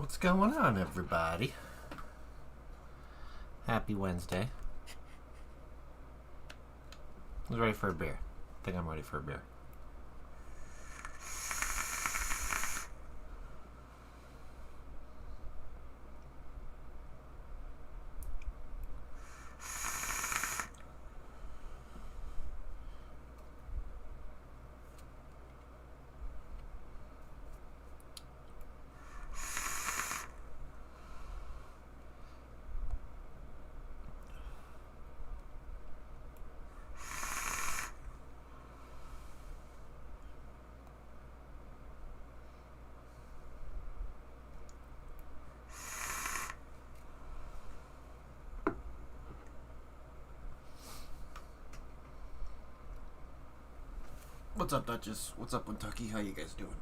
What's going on, everybody? Happy Wednesday. Who's ready for a beer? I think I'm ready for a beer. What's up, Duchess? What's up, Kentucky? How you guys doing?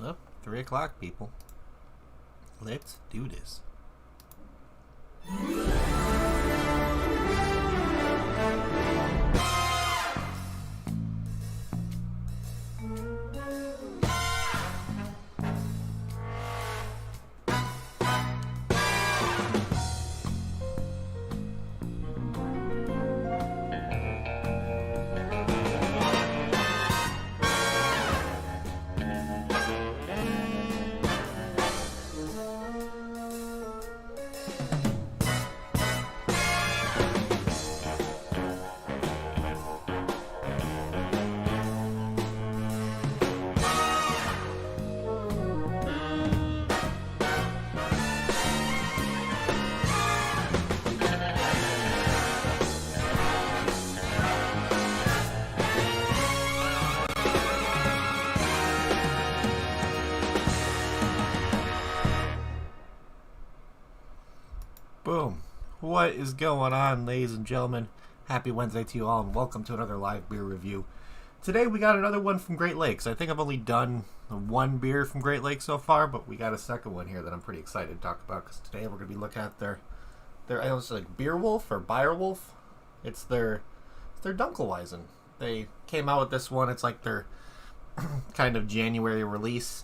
Up, 3 o'clock, people. Let's do this. Boom. What is going on, ladies and gentlemen? Happy Wednesday to you all, and welcome to another live beer review. Today we got another one from Great Lakes. I think I've only done one beer from Great Lakes so far, but we got a second one here that I'm pretty excited to talk about, because today we're going to be looking at their I don't know, like Bierwolf or Bierwolf. It's their Dunkelweizen. They came out with this one. It's like their kind of January release.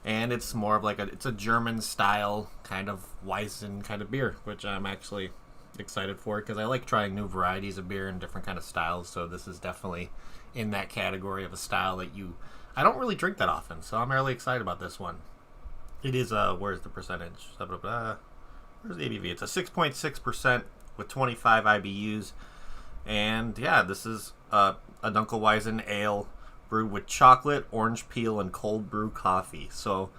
And it's more of like it's a German style kind of Weizen kind of beer, which I'm actually excited for because I like trying new varieties of beer and different kind of styles. So this is definitely in that category of a style that I don't really drink that often. So I'm really excited about this one. It is where's the percentage? Where's the ABV? It's a 6.6% with 25 IBUs, and yeah, this is a Dunkelweizen ale brewed with chocolate, orange peel, and cold brew coffee. So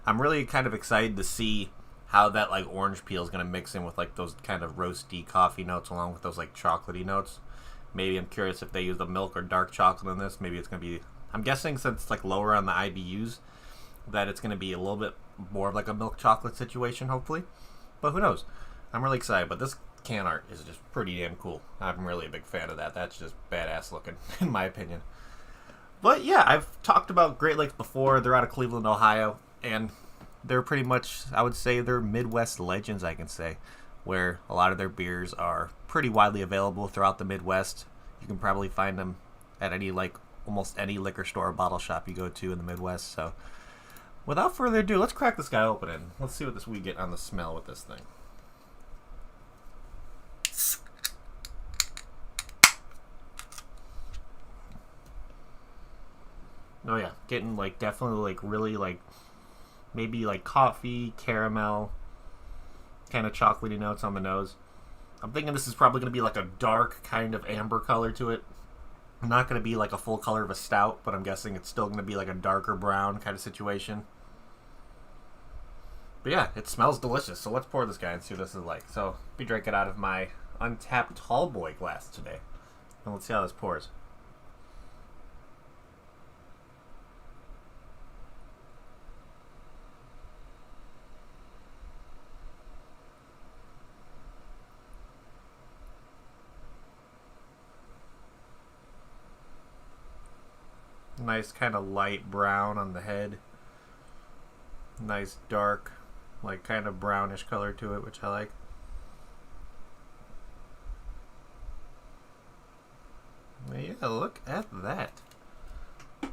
I'm really kind of excited to see how that like orange peel is going to mix in with like those kind of roasty coffee notes along with those like chocolatey notes. Maybe I'm curious if they use the milk or dark chocolate in this. Maybe it's going to be, I'm guessing since it's like lower on the IBUs, that it's going to be a little bit more of like a milk chocolate situation, hopefully. But who knows? I'm really excited. But this can art is just pretty damn cool. I'm really a big fan of that. That's just badass looking, in my opinion. But yeah, I've talked about Great Lakes before. They're out of Cleveland, Ohio, and they're pretty much, I would say, they're Midwest legends, I can say, where a lot of their beers are pretty widely available throughout the Midwest. You can probably find them at any, like, almost any liquor store or bottle shop you go to in the Midwest. So without further ado, let's crack this guy open and let's see what we get on the smell with this thing. Oh yeah, getting like definitely like really like maybe like coffee, caramel, kind of chocolatey notes on the nose. I'm thinking this is probably going to be like a dark kind of amber color to it. Not going to be like a full color of a stout, but I'm guessing it's still going to be like a darker brown kind of situation. But yeah, it smells delicious. So let's pour this guy and see what this is like. So be drinking out of my untapped tall boy glass today. And let's see how this pours. Nice kind of light brown on the head. Nice dark, like kind of brownish color to it, which I like. Yeah, look at that.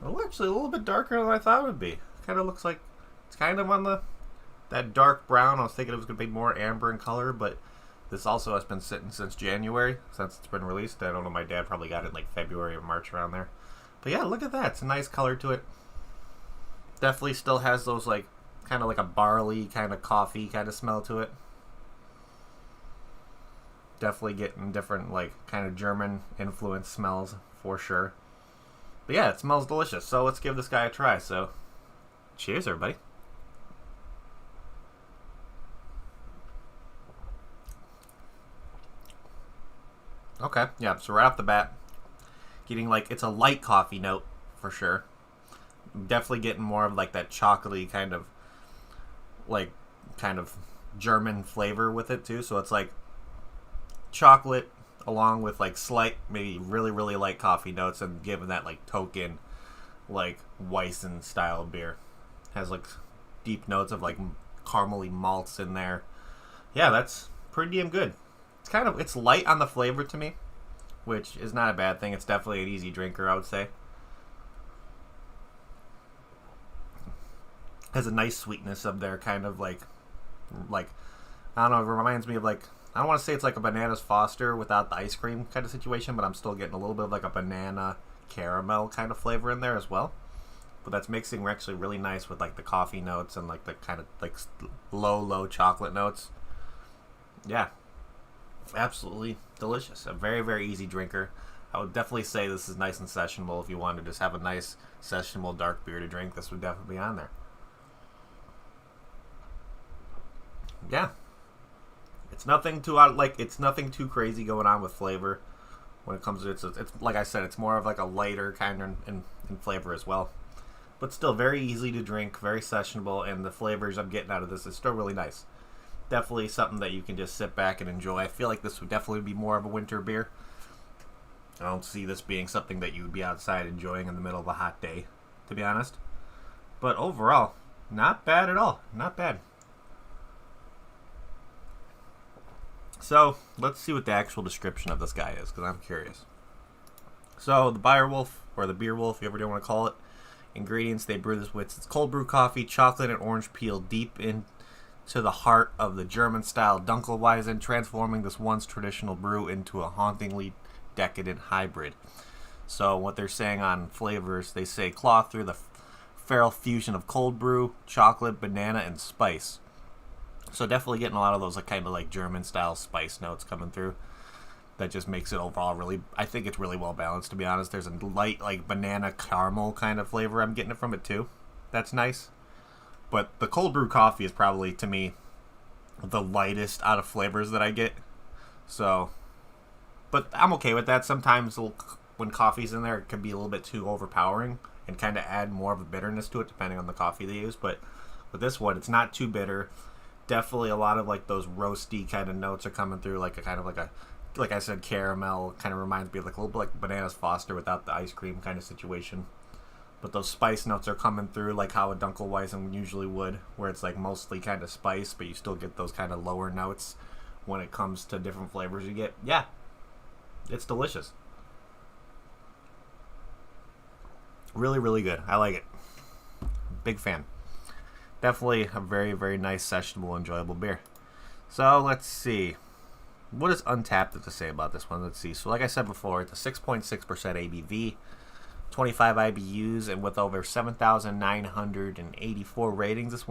Oh, actually a little bit darker than I thought it would be. Kind of looks like it's kind of on that dark brown. I was thinking it was going to be more amber in color, but this also has been sitting since January, since it's been released. I don't know, my dad probably got it in like February or March around there. But yeah, look at that. It's a nice color to it. Definitely still has those like kind of like a barley kind of coffee kind of smell to it. Definitely getting different like kind of German influence smells for sure. But yeah, it smells delicious. So let's give this guy a try. So cheers, everybody. Okay, yeah, so right off the bat, getting like, it's a light coffee note for sure. Definitely getting more of like that chocolatey kind of German flavor with it too. So it's like chocolate along with like slight, maybe really, really light coffee notes, and giving that like token like Weizen style beer. Has like deep notes of like caramely malts in there. Yeah, that's pretty damn good. It's light on the flavor to me, which is not a bad thing. It's definitely an easy drinker, I would say. Has a nice sweetness up there, kind of like I don't know, it reminds me of like, I don't want to say it's like a Bananas Foster without the ice cream kind of situation, but I'm still getting a little bit of like a banana caramel kind of flavor in there as well. But that's mixing actually really nice with like the coffee notes and like the kind of like low chocolate notes. Yeah, absolutely delicious. A very, very easy drinker. I would definitely say this is nice and sessionable. If you wanted to just have a nice sessionable dark beer to drink, this would definitely be on there. Yeah, it's nothing too it's nothing too crazy going on with flavor when it comes to it. It's like I said, it's more of like a lighter kind of in flavor as well, but still very easy to drink, very sessionable, and the flavors I'm getting out of this is still really nice. Definitely something that you can just sit back and enjoy. I feel like this would definitely be more of a winter beer. I don't see this being something that you would be outside enjoying in the middle of a hot day, to be honest. But overall, not bad at all. Not bad. So, let's see what the actual description of this guy is, because I'm curious. So, the Bierwolf, or the Bierwolf, if you ever do want to call it, ingredients they brew this with: it's cold brew coffee, chocolate, and orange peel deep into the heart of the German-style Dunkelweizen, transforming this once traditional brew into a hauntingly decadent hybrid. So, what they're saying on flavors, they say cloth through the feral fusion of cold brew, chocolate, banana, and spice. So definitely getting a lot of those like kind of like German style spice notes coming through. That just makes it overall really, I think it's really well balanced, to be honest. There's a light like banana caramel kind of flavor I'm getting it from it too. That's nice. But the cold brew coffee is probably, to me, the lightest out of flavors that I get. So, but I'm okay with that. Sometimes when coffee's in there, it can be a little bit too overpowering and kind of add more of a bitterness to it depending on the coffee they use. But with this one, it's not too bitter. Definitely a lot of like those roasty kind of notes are coming through, like a kind of like I said, caramel. Kind of reminds me of like a little bit like Bananas Foster without the ice cream kind of situation. but those spice notes are coming through like how a Dunkelweizen usually would, where it's like mostly kind of spice, but you still get those kind of lower notes when it comes to different flavors you get. Yeah, it's delicious. Really, really good. I like it. Big fan. Definitely a very, very nice, sessionable, enjoyable beer. So let's see. What does Untapped have to say about this one? Let's see. So like I said before, it's a 6.6% ABV, 25 IBUs, and with over 7,984 ratings, this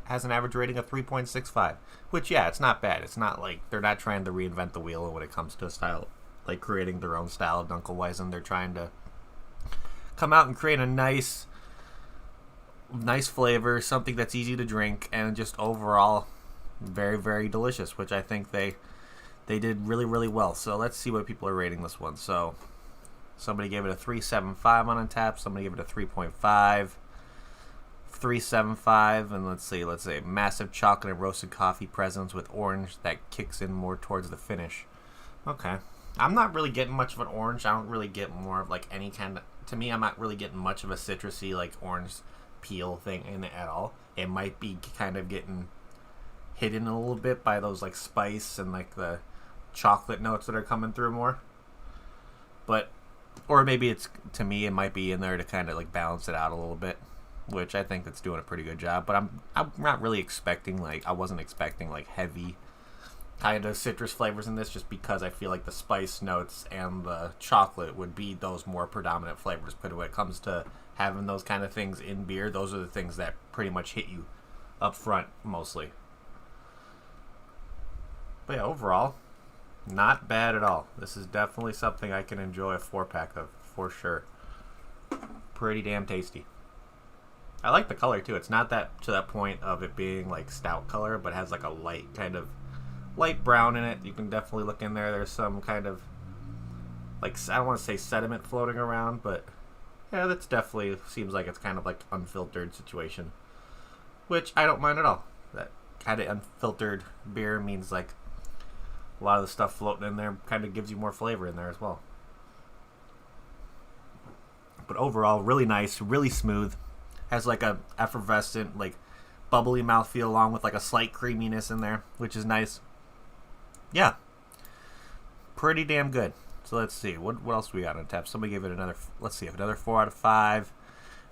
has an average rating of 3.65. Which, yeah, it's not bad. It's not like they're not trying to reinvent the wheel when it comes to a style, like creating their own style of Dunkelweizen. They're trying to come out and create a nice flavor, something that's easy to drink, and just overall very, very delicious, which I think they did really, really well. So let's see what people are rating this one. So somebody gave it a 3.75 on Untapped, somebody gave it a 3.5, 3.75, and let's say massive chocolate and roasted coffee presence with orange that kicks in more towards the finish. Okay. I'm not really getting much of an orange. I don't really get more of like any kind of, to me, I'm not really getting much of a citrusy like orange peel thing in it at all. It might be kind of getting hidden a little bit by those like spice and like the chocolate notes that are coming through more. But, or maybe it's, to me, it might be in there to kind of like balance it out a little bit, which I think it's doing a pretty good job. But I'm not really expecting I wasn't expecting like heavy kind of citrus flavors in this, just because I feel like the spice notes and the chocolate would be those more predominant flavors. But when it comes to having those kind of things in beer, those are the things that pretty much hit you up front mostly. But yeah, overall, not bad at all. This is definitely something I can enjoy a 4-pack of, for sure. Pretty damn tasty. I like the color too. It's not that to that point of it being like stout color, but it has like a light kind of light brown in it. You can definitely look in there. There's some kind of like, I don't want to say sediment floating around, but yeah, that's definitely seems like it's kind of like unfiltered situation, which I don't mind at all. That kind of unfiltered beer means like a lot of the stuff floating in there kind of gives you more flavor in there as well. But overall, really nice, really smooth. Has like a effervescent, like bubbly mouthfeel along with like a slight creaminess in there, which is nice. Yeah, pretty damn good. So let's see, what else we got on tap? Somebody gave it another, let's see, another 4 out of 5.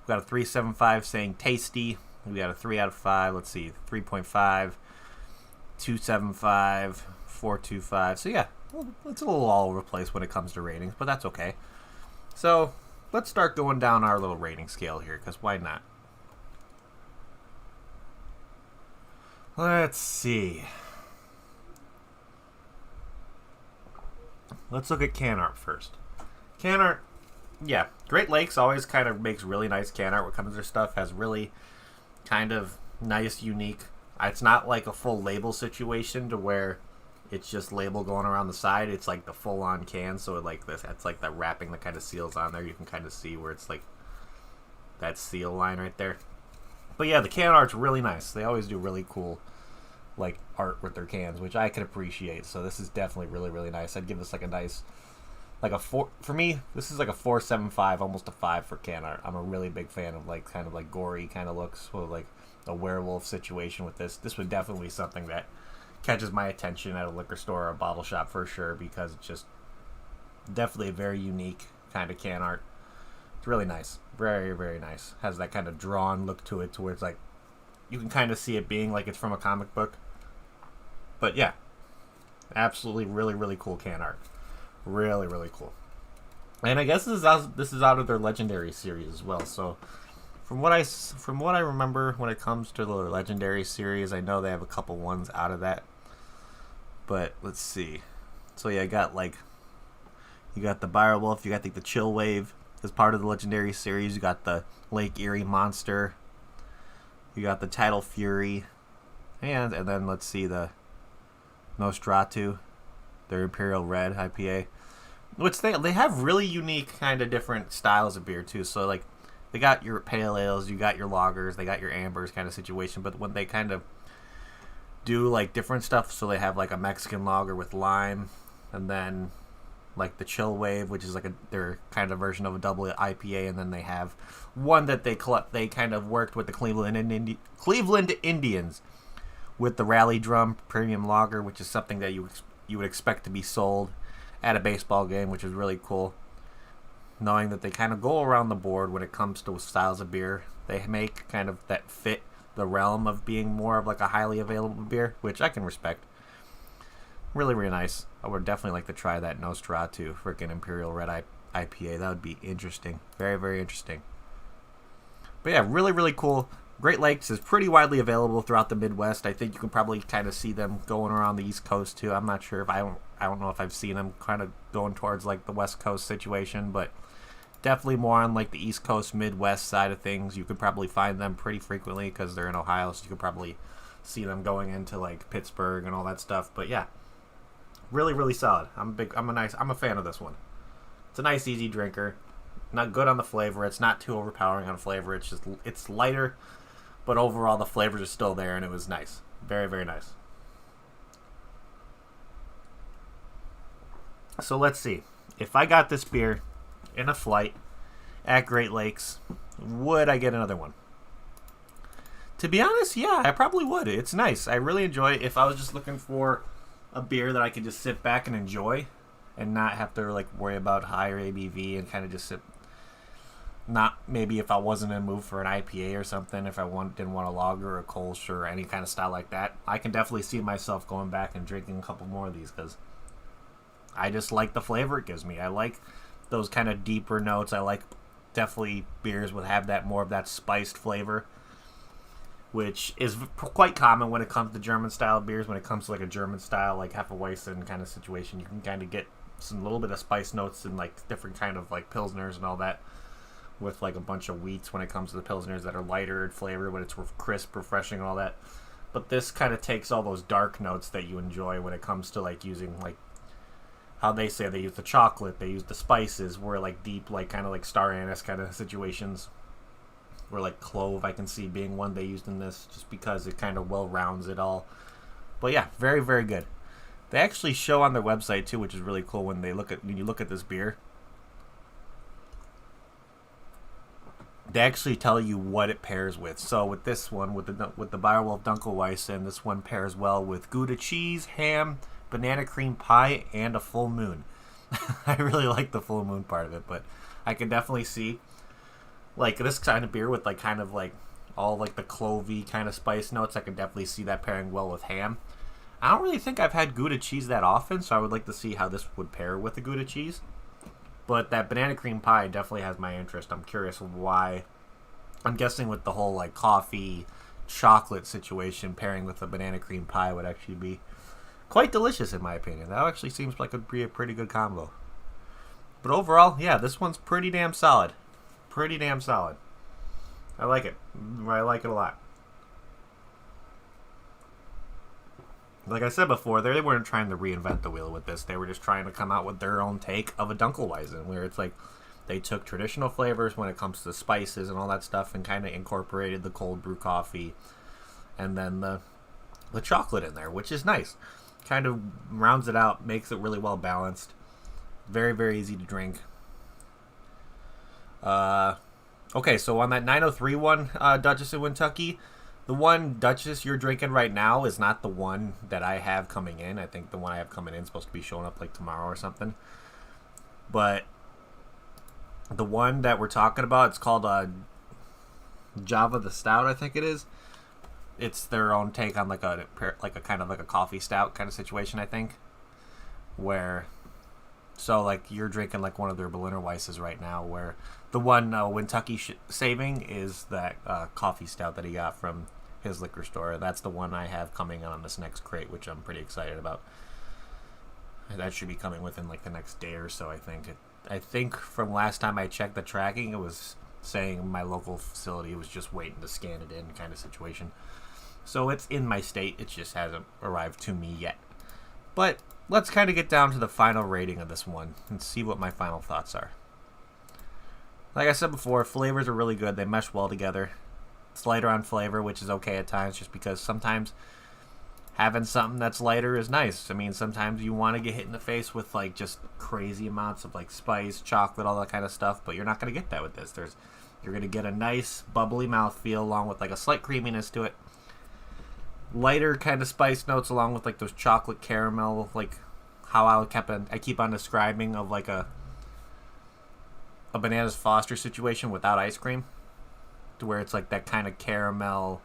We got a 3.75 saying tasty. We got a 3 out of 5. Let's see, 3.5, 2.75, 4.25. So yeah, it's a little all over the place when it comes to ratings, but that's okay. So let's start going down our little rating scale here, because why not? Let's see. Let's look at can art first. Can art, yeah, Great Lakes always kind of makes really nice can art when it comes to their stuff. Has really kind of nice, unique. It's not like a full label situation to where it's just label going around the side. It's like the full-on can, so like this, it's like the wrapping that kind of seals on there. You can kind of see where it's like that seal line right there. But yeah, the can art's really nice. They always do really cool like art with their cans, which I can appreciate. So this is definitely really, really nice. I'd give this like a nice, like a 4, for me, this is like a 4.75, almost a 5 for can art. I'm a really big fan of like kind of like gory kind of looks, so like a werewolf situation with this. This would definitely be something that catches my attention at a liquor store or a bottle shop for sure, because it's just definitely a very unique kind of can art. It's really nice. Very, very nice. Has that kind of drawn look to it, to where it's like you can kind of see it being like it's from a comic book. But yeah, absolutely really, really cool can art. Really, really cool. And I guess this is out of their Legendary series as well. So from what I remember when it comes to the Legendary series, I know they have a couple ones out of that. But let's see. So yeah, you got the Bierwolf, you got the Chill Wave as part of the Legendary series. You got the Lake Erie Monster. You got the Tidal Fury, and then let's see, the Nosferatu, their Imperial Red IPA, which they have really unique kind of different styles of beer too. So like they got your pale ales, you got your lagers, they got your ambers kind of situation. But when they kind of do like different stuff, so they have like a Mexican lager with lime, and then like the Chill Wave, which is like their kind of version of a double IPA, and then they have one that they kind of worked with the Cleveland Indians with the Rally Drum Premium Lager, which is something that you would expect to be sold at a baseball game, which is really cool. Knowing that they kind of go around the board when it comes to styles of beer they make, kind of that fit the realm of being more of like a highly available beer, which I can respect. Really, really nice. I would definitely like to try that Nosferatu freaking Imperial Red IPA. That would be interesting. Very, very interesting. But yeah, really, really cool. Great Lakes is pretty widely available throughout the Midwest. I think you can probably kind of see them going around the East Coast too. I'm not sure if I don't know if I've seen them kind of going towards like the West Coast situation, but definitely more on like the East Coast, Midwest side of things. You could probably find them pretty frequently because they're in Ohio, so you could probably see them going into like Pittsburgh and all that stuff. But yeah, really, really solid. I'm a fan of this one. It's a nice, easy drinker. Not good on the flavor. It's not too overpowering on flavor. It's lighter, but overall the flavors are still there, and it was nice. Very, very nice. So let's see. If I got this beer in a flight at Great Lakes, would I get another one? To be honest, yeah, I probably would. It's nice. I really enjoy it. If I was just looking for a beer that I could just sit back and enjoy and not have to like worry about higher ABV and kind of just sit. Not maybe if I wasn't in a mood for an IPA or something, if I didn't want a lager or a Kolsch or any kind of style like that, I can definitely see myself going back and drinking a couple more of these because I just like the flavor it gives me. I like those kind of deeper notes. I like definitely beers would have that more of that spiced flavor, which is quite common when it comes to German style beers. When it comes to like a German style like Hefeweizen kind of situation, you can kind of get some little bit of spice notes and like different kind of like Pilsners and all that, with like a bunch of wheats when it comes to the Pilsners that are lighter in flavor, but it's crisp, refreshing, and all that. But this kind of takes all those dark notes that you enjoy when it comes to like using like how they say they use the chocolate, they use the spices, where like deep, like kind of like star anise kind of situations, or like clove I can see being one they used in this, just because it kind of well rounds it all. But yeah, very, very good. They actually show on their website too, which is really cool when you look at this beer. They actually tell you what it pairs with. So with this one, with the Bierwolf Dunkelweizen, this one pairs well with Gouda cheese, ham, banana cream pie, and a full moon. I really like the full moon part of it, but I can definitely see like this kind of beer with like kind of like all like the clovey kind of spice notes. I can definitely see that pairing well with ham. I don't really think I've had Gouda cheese that often, so I would like to see how this would pair with the Gouda cheese. But that banana cream pie definitely has my interest. I'm curious why. I'm guessing with the whole like coffee chocolate situation, pairing with a banana cream pie would actually be quite delicious in my opinion. That actually seems like it would be a pretty good combo. But overall, yeah, this one's pretty damn solid. Pretty damn solid. I like it. I like it a lot. Like I said before, they weren't trying to reinvent the wheel with this. They were just trying to come out with their own take of a Dunkelweizen, where it's like they took traditional flavors when it comes to spices and all that stuff and kind of incorporated the cold brew coffee and then the chocolate in there, which is nice. Kind of rounds it out, makes it really well balanced. Very, very easy to drink. Okay, so on that 903 one, Duchess in Kentucky, the one Duchess you're drinking right now is not the one that I have coming in. I think the one I have coming in is supposed to be showing up like tomorrow or something. But the one that we're talking about, it's called Java the Stout, I think it is. It's their own take on like a kind of like a coffee stout kind of situation, I think. Where, so like you're drinking like one of their Berliner Weisses right now, where the one Kentucky saving is that coffee stout that he got from his liquor store. That's the one I have coming on this next crate, which I'm pretty excited about. That should be coming within like the next day or so, I think. I think from last time I checked the tracking, it was saying my local facility was just waiting to scan it in kind of situation. So it's in my state, it just hasn't arrived to me yet. But let's kind of get down to the final rating of this one and see what my final thoughts are. Like I said before, flavors are really good. They mesh well together. It's lighter on flavor, which is okay at times, just because sometimes having something that's lighter is nice. I mean, sometimes you want to get hit in the face with like just crazy amounts of like spice, chocolate, all that kind of stuff, but you're not going to get that with this. You're going to get a nice bubbly mouthfeel along with like a slight creaminess to it. Lighter kind of spice notes along with like those chocolate caramel, like how I keep on describing of like a Bananas Foster situation without ice cream, to where it's like that kind of caramel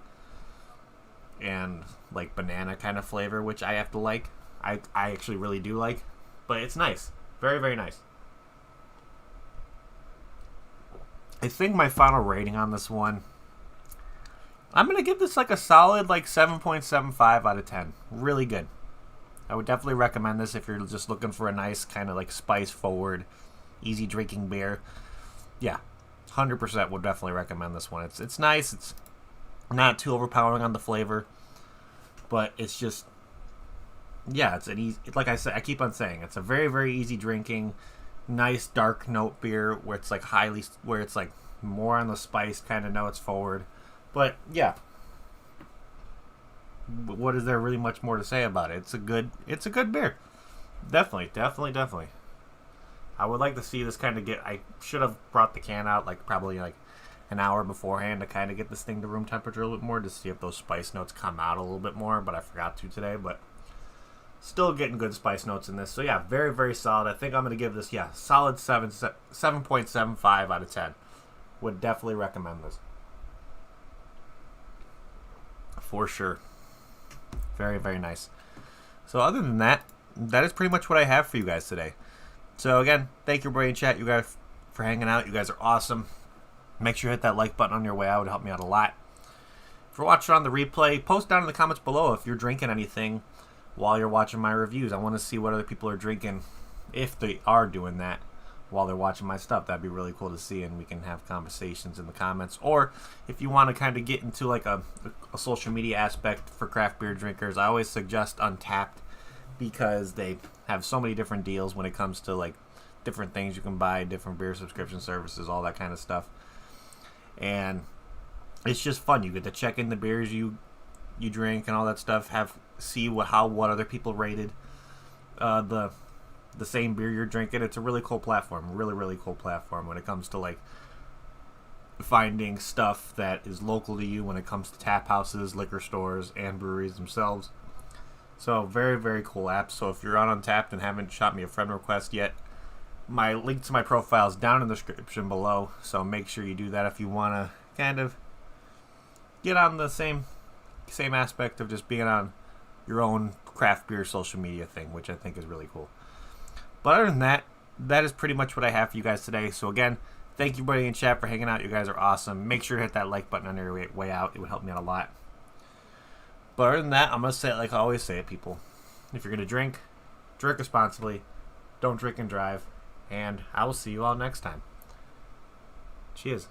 and like banana kind of flavor, which I have to like. I actually really do like, but it's nice. Very, very nice. I think my final rating on this one, I'm going to give this like a solid like 7.75 out of 10. Really good. I would definitely recommend this if you're just looking for a nice kind of like spice forward, easy drinking beer. Yeah, 100% would definitely recommend this one. It's nice. It's not too overpowering on the flavor, but it's just, yeah, it's an easy, like I said, I keep on saying, it's a very, very easy drinking, nice dark note beer where it's like where it's like more on the spice kind of notes forward. But yeah, what is there really much more to say about it? It's a good beer. Definitely. I would like to see this kind of I should have brought the can out like probably like an hour beforehand to kind of get this thing to room temperature a little bit more to see if those spice notes come out a little bit more, but I forgot to today. But still getting good spice notes in this. So yeah, very, very solid. I think I'm going to give this, solid 7.75 out of 10. Would definitely recommend this. For sure. Very, very nice. So other than that, that is pretty much what I have for you guys today. So again, thank you everybody in chat, you guys, for hanging out. You guys are awesome. Make sure you hit that like button on your way out. It would help me out a lot. If you're watching on the replay, post down in the comments below if you're drinking anything while you're watching my reviews. I want to see what other people are drinking, if they are doing that while they're watching my stuff. That'd be really cool to see, and we can have conversations in the comments. Or if you want to kind of get into like a social media aspect for craft beer drinkers, I always suggest Untappd, because they have so many different deals when it comes to like different things you can buy, different beer subscription services, all that kind of stuff. And it's just fun. You get to check in the beers you drink and all that stuff. See what other people rated the same beer you're drinking. It's a really cool platform. Really, really cool platform when it comes to like finding stuff that is local to you when it comes to tap houses, liquor stores, and breweries themselves. So very, very cool app. So if you're on Untappd and haven't shot me a friend request yet, my link to my profile is down in the description below. So make sure you do that if you want to kind of get on the same aspect of just being on your own craft beer social media thing, which I think is really cool. But other than that, that is pretty much what I have for you guys today. So again, thank you everybody in chat for hanging out. You guys are awesome. Make sure to hit that like button on your way out. It would help me out a lot. But other than that, I'm going to say it like I always say it, people. If you're going to drink responsibly. Don't drink and drive. And I will see you all next time. Cheers.